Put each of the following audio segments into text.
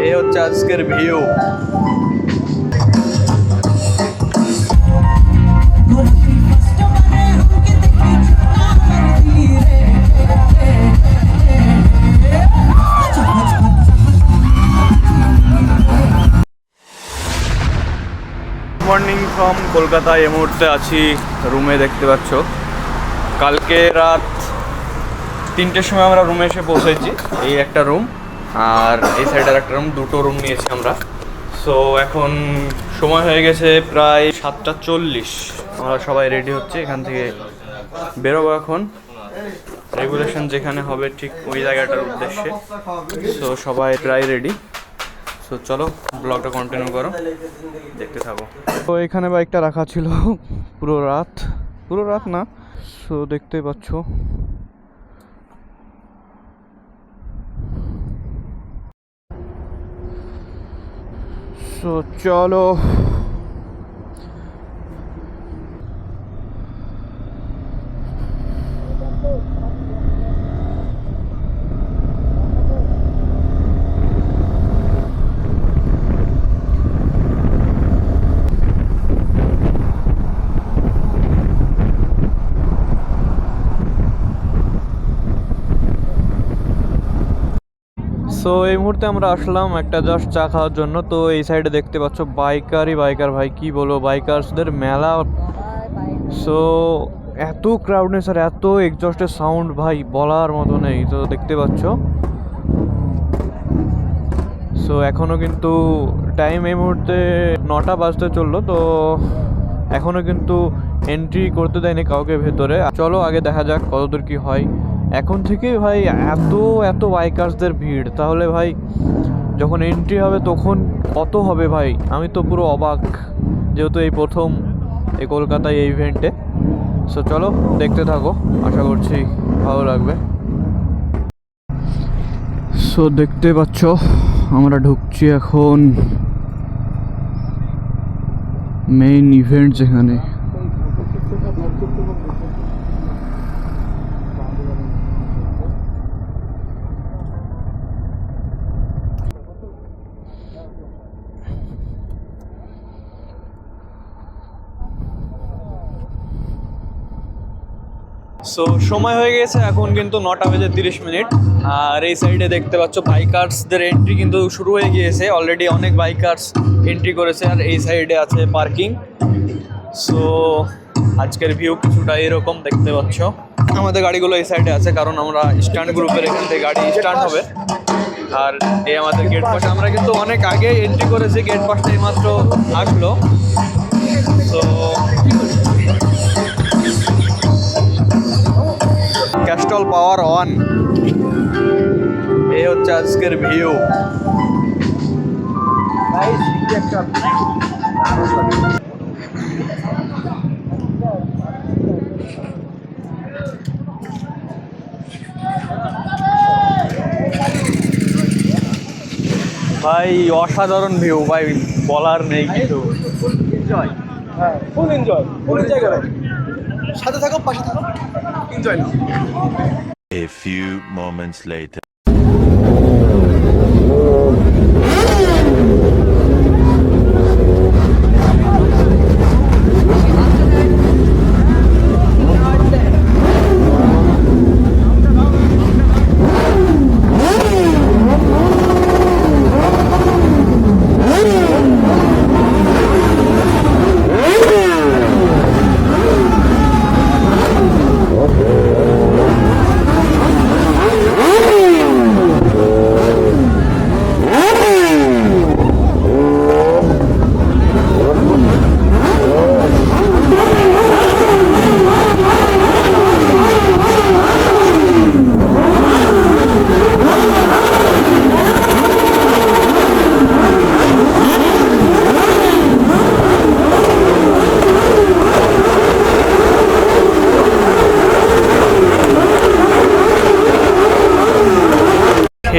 এই হচ্ছে আজকের ভিউ। Morning from Kolkata. এই মুহূর্তে আছি রুমে, দেখতে পাচ্ছ। কালকে রাত 3টের সময় আমরা রুমে এসে পৌঁছেছি। এই একটা রুম আর এই সাইডের একটা রুম, দুটো রুম নিয়েছি আমরা। সো এখন সময় হয়ে গেছে প্রায় 7:40। আমরা সবাই রেডি হচ্ছে, এখান থেকে বেরোবো এখন রেগুলেশন যেখানে হবে ঠিক ওই জায়গাটার উদ্দেশ্যে। সো সবাই প্রায় রেডি। সো চলো ব্লগটা কন্টিনিউ করো, দেখতে থাকো। তো এখানে বাইকটা রাখা ছিল পুরো রাত না। সো দেখতে পাচ্ছ। সো চলো সো এই মুহূর্তে আমরা আসলাম একটা জাস্ট চা খাওয়ার জন্য। তো এই সাইডে দেখতে পাচ্ছ বাইকার ভাই, কি বলবো, বাইকার্সদের মেলা। সো এত ক্রাউডনেস আর এত এক্সস্টের সাউন্ড ভাই, বলার মতো নেই। তো দেখতে পাচ্ছ। সো এখনও কিন্তু টাইম এই মুহূর্তে 9টা বাজতে চললো। তো এখনও কিন্তু এন্ট্রি করতে দেয়নি কাউকে ভেতরে। চলো আগে দেখা যাক কতদূর কি হয়। এখন থেকে ভাই এত বাইকার্সদের ভিড়, তাহলে ভাই যখন এন্ট্রি হবে তখন কত হবে ভাই। আমি তো পুরো অবাক, যেহেতু এই প্রথম এই কলকাতায় এই ইভেন্টে। সো চলো দেখতে থাকো, আশা করছি ভালো লাগবে। সো দেখতে পাচ্ছ আমরা ঢুকছি এখন মেইন ইভেন্ট যেখানে। সো সময় হয়ে গেছে এখন কিন্তু 9:30। আর এই সাইডে দেখতে পাচ্ছ বাইকার্সদের এন্ট্রি কিন্তু শুরু হয়ে গিয়েছে অলরেডি। অনেক বাইকার্স এন্ট্রি করেছে আর এই সাইডে আছে পার্কিং। সো আজকের ভিউ কিছুটা এরকম দেখতে পাচ্ছ। আমাদের গাড়িগুলো এই সাইডে আছে, কারণ আমরা স্ট্যান্ড গ্রুপের এখান থেকে গাড়ি স্ট্যান্ড হবে। আর এই আমাদের গেট পাস, আমরা কিন্তু অনেক আগে এন্ট্রি করেছি, গেট পাসটা এইমাত্র আসলো। তো ক্যাস্টল পাওয়ার অন, এই হচ্ছে আজকের ভিউ। ভাই অসাধারণ ভিউ ভাই, বলার নেই কিছু। এনজয়, হ্যাঁ ফুল এনজয় করো, সাথে থাকো, পাশে থাকো, enjoy now. A few moments later.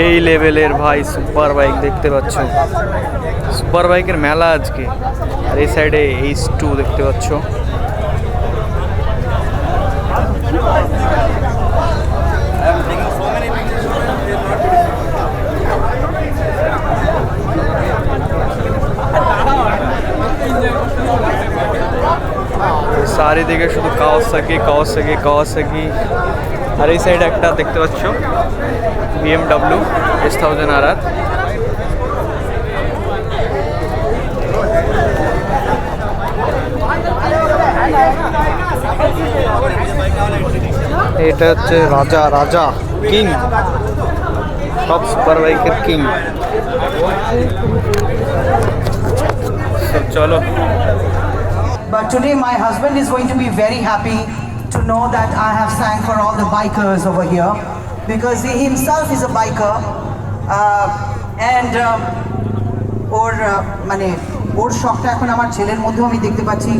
এই লেভেলের ভাই সুপার বাইক দেখতে পাচ্ছ, সুপার বাইকের মেলা আজকে। আর এই সাইডে H2 দেখতে পাচ্ছ। কাওয়াসাকি। আর এই সাইডে একটা দেখতে পাচ্ছ BMW S1000RR। এটা হচ্ছে রাজা কিং, সব সুপার বাইকের কিং। চলো। But today my husband is going to be very happy to know that I have sang for all the bikers over here because he himself is a biker and ওর শখটা এখন আমার ছেলের মধ্যেও আমি দেখতে পাচ্ছি।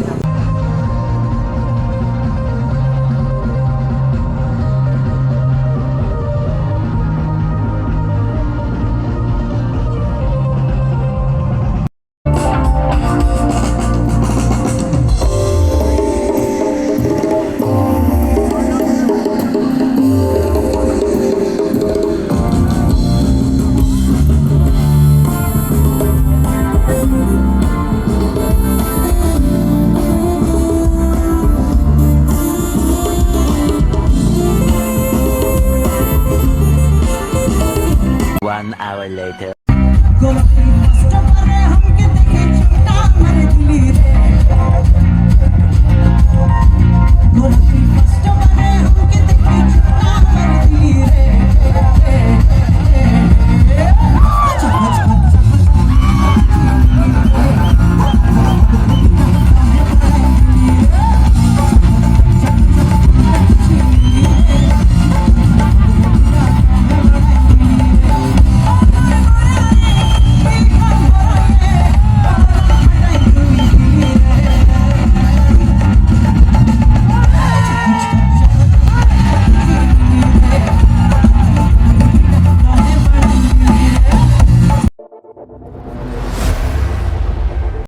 One hour later. Good.